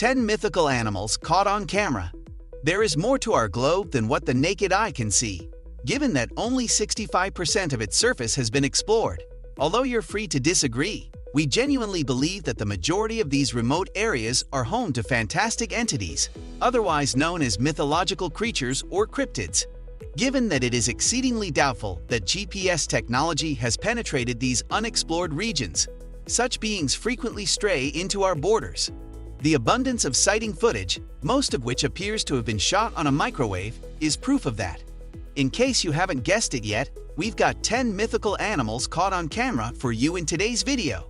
10 mythical animals caught on camera. There is more to our globe than what the naked eye can see, given that only 65% of its surface has been explored. Although you're free to disagree, we genuinely believe that the majority of these remote areas are home to fantastic entities, otherwise known as mythological creatures or cryptids. Given that it is exceedingly doubtful that GPS technology has penetrated these unexplored regions, such beings frequently stray into our borders. The abundance of sighting footage, most of which appears to have been shot on a microwave, is proof of that. In case you haven't guessed it yet, we've got 10 mythical animals caught on camera for you in today's video.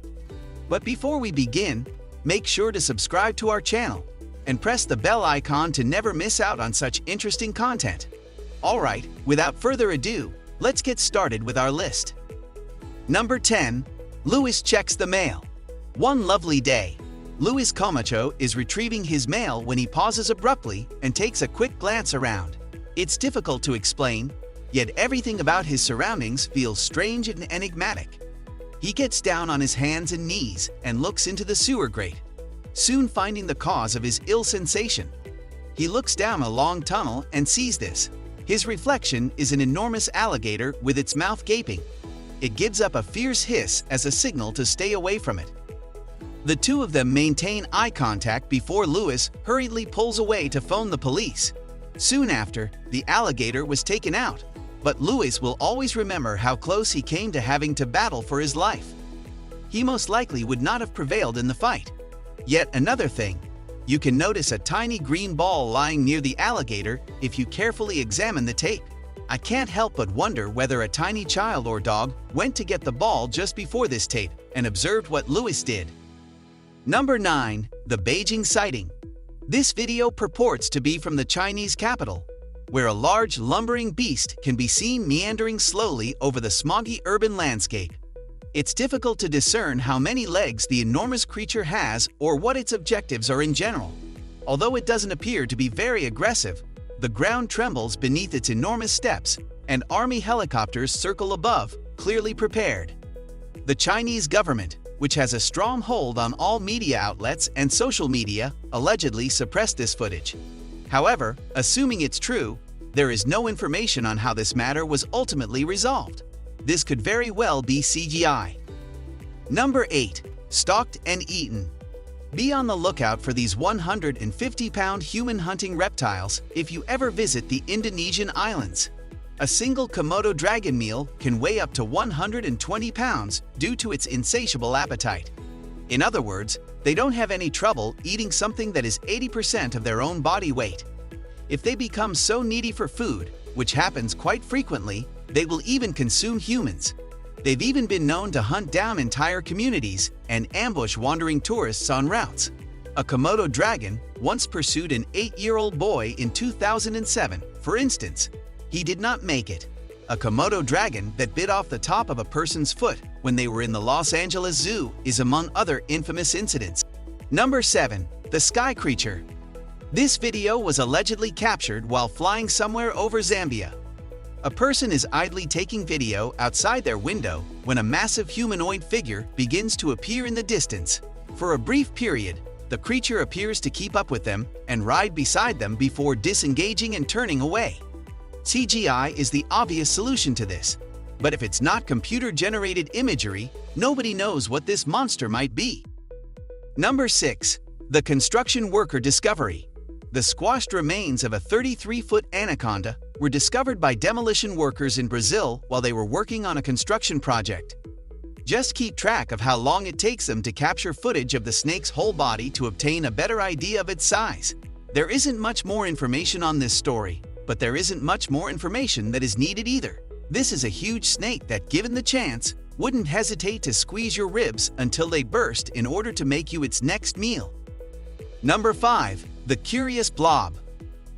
But before we begin, make sure to subscribe to our channel and press the bell icon to never miss out on such interesting content. Alright, without further ado, let's get started with our list. Number 10. Luis checks the mail. One lovely day, Luis Camacho is retrieving his mail when he pauses abruptly and takes a quick glance around. It's difficult to explain, yet everything about his surroundings feels strange and enigmatic. He gets down on his hands and knees and looks into the sewer grate, soon finding the cause of his ill sensation. He looks down a long tunnel and sees this. His reflection is an enormous alligator with its mouth gaping. It gives up a fierce hiss as a signal to stay away from it. The two of them maintain eye contact before Luis hurriedly pulls away to phone the police. Soon after, the alligator was taken out, but Luis will always remember how close he came to having to battle for his life. He most likely would not have prevailed in the fight. Yet another thing, you can notice a tiny green ball lying near the alligator if you carefully examine the tape. I can't help but wonder whether a tiny child or dog went to get the ball just before this tape and observed what Luis did. Number 9. The Beijing sighting. This video purports to be from the Chinese capital, where a large lumbering beast can be seen meandering slowly over the smoggy urban landscape. It's difficult to discern how many legs the enormous creature has or what its objectives are in general. Although it doesn't appear to be very aggressive, the ground trembles beneath its enormous steps, and army helicopters circle above, clearly prepared. The Chinese government, which has a strong hold on all media outlets and social media, allegedly suppressed this footage. However, assuming it's true, there is no information on how this matter was ultimately resolved. This could very well be CGI. Number 8. Stalked and eaten. Be on the lookout for these 150-pound human-hunting reptiles if you ever visit the Indonesian islands. A single Komodo dragon meal can weigh up to 120 pounds due to its insatiable appetite. In other words, they don't have any trouble eating something that is 80% of their own body weight. If they become so needy for food, which happens quite frequently, they will even consume humans. They've even been known to hunt down entire communities and ambush wandering tourists on routes. A Komodo dragon once pursued an 8-year-old boy in 2007, for instance. He did not make it. A Komodo dragon that bit off the top of a person's foot when they were in the Los Angeles Zoo is among other infamous incidents. Number 7. The Sky Creature. This video was allegedly captured while flying somewhere over Zambia. A person is idly taking video outside their window when a massive humanoid figure begins to appear in the distance. For a brief period, the creature appears to keep up with them and ride beside them before disengaging and turning away. CGI is the obvious solution to this, but if it's not computer-generated imagery, nobody knows what this monster might be. Number 6. The construction worker discovery. The squashed remains of a 33-foot anaconda were discovered by demolition workers in Brazil while they were working on a construction project. Just keep track of how long it takes them to capture footage of the snake's whole body to obtain a better idea of its size. There isn't much more information on this story, but there isn't much more information that is needed either. This is a huge snake that, given the chance, wouldn't hesitate to squeeze your ribs until they burst in order to make you its next meal. Number 5. The Curious Blob.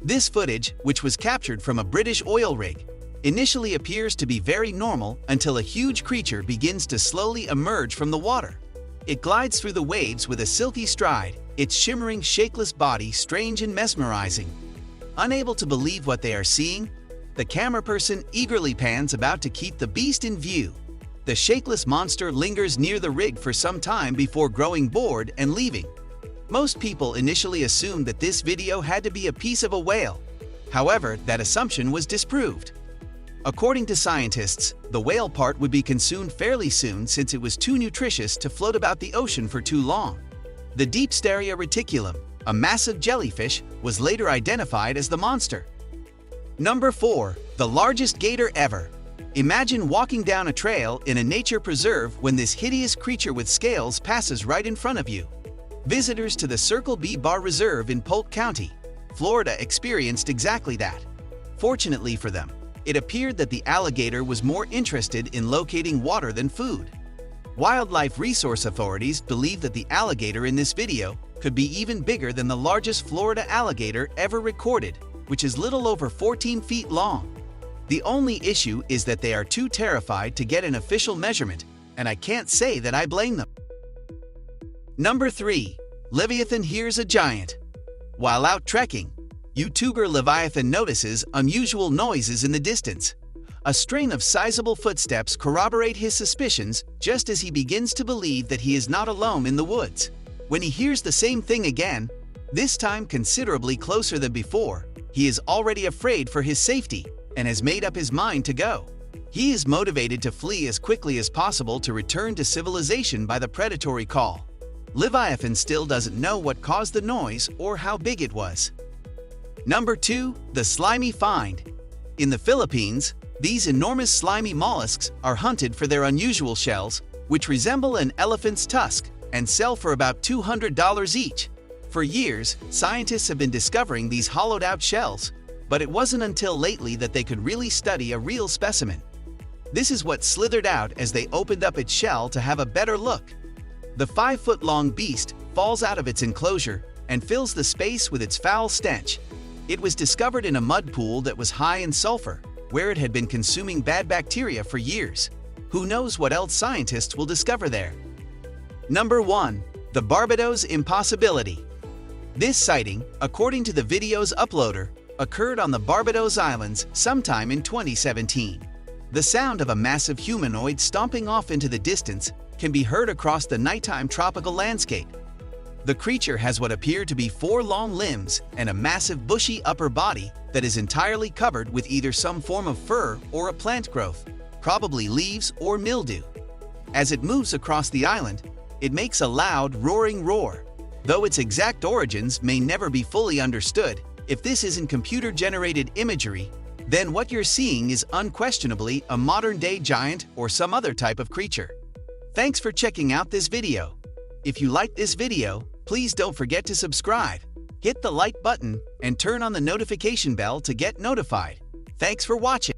This footage, which was captured from a British oil rig, initially appears to be very normal until a huge creature begins to slowly emerge from the water. It glides through the waves with a silky stride, its shimmering, shapeless body strange and mesmerizing. Unable to believe what they are seeing, the camera person eagerly pans about to keep the beast in view. The shapeless monster lingers near the rig for some time before growing bored and leaving. Most people initially assumed that this video had to be a piece of a whale. However, that assumption was disproved. According to scientists, the whale part would be consumed fairly soon since it was too nutritious to float about the ocean for too long. The Deepstaria reticulum, a massive jellyfish, was later identified as the monster. Number 4. The largest gator ever. Imagine walking down a trail in a nature preserve when this hideous creature with scales passes right in front of you. Visitors to the Circle B Bar Reserve in Polk County, Florida experienced exactly that. Fortunately for them, it appeared that the alligator was more interested in locating water than food. Wildlife resource authorities believe that the alligator in this video could be even bigger than the largest Florida alligator ever recorded, which is little over 14 feet long. The only issue is that they are too terrified to get an official measurement, and I can't say that I blame them. Number 3. Leviathan hears a giant. While out trekking, YouTuber Leviathan notices unusual noises in the distance. A string of sizable footsteps corroborate his suspicions just as he begins to believe that he is not alone in the woods. When he hears the same thing again, this time considerably closer than before, he is already afraid for his safety and has made up his mind to go. He is motivated to flee as quickly as possible to return to civilization by the predatory call. Leviathan still doesn't know what caused the noise or how big it was. Number 2. The Slimey Find. In the Philippines, these enormous slimy mollusks are hunted for their unusual shells, which resemble an elephant's tusk and sell for about $200 each. For years, scientists have been discovering these hollowed-out shells, but it wasn't until lately that they could really study a real specimen. This is what slithered out as they opened up its shell to have a better look. The 5-foot-long beast falls out of its enclosure and fills the space with its foul stench. It was discovered in a mud pool that was high in sulfur, where it had been consuming bad bacteria for years. Who knows what else scientists will discover there? Number 1. The Barbados Impossibility. This sighting, according to the video's uploader, occurred on the Barbados Islands sometime in 2017. The sound of a massive humanoid stomping off into the distance can be heard across the nighttime tropical landscape. The creature has what appear to be 4 long limbs and a massive bushy upper body that is entirely covered with either some form of fur or a plant growth, probably leaves or mildew. As it moves across the island, it makes a loud, roaring roar. Though its exact origins may never be fully understood, if this isn't computer-generated imagery, then what you're seeing is unquestionably a modern-day giant or some other type of creature. Thanks for checking out this video. If you liked this video, please don't forget to subscribe, hit the like button, and turn on the notification bell to get notified. Thanks for watching.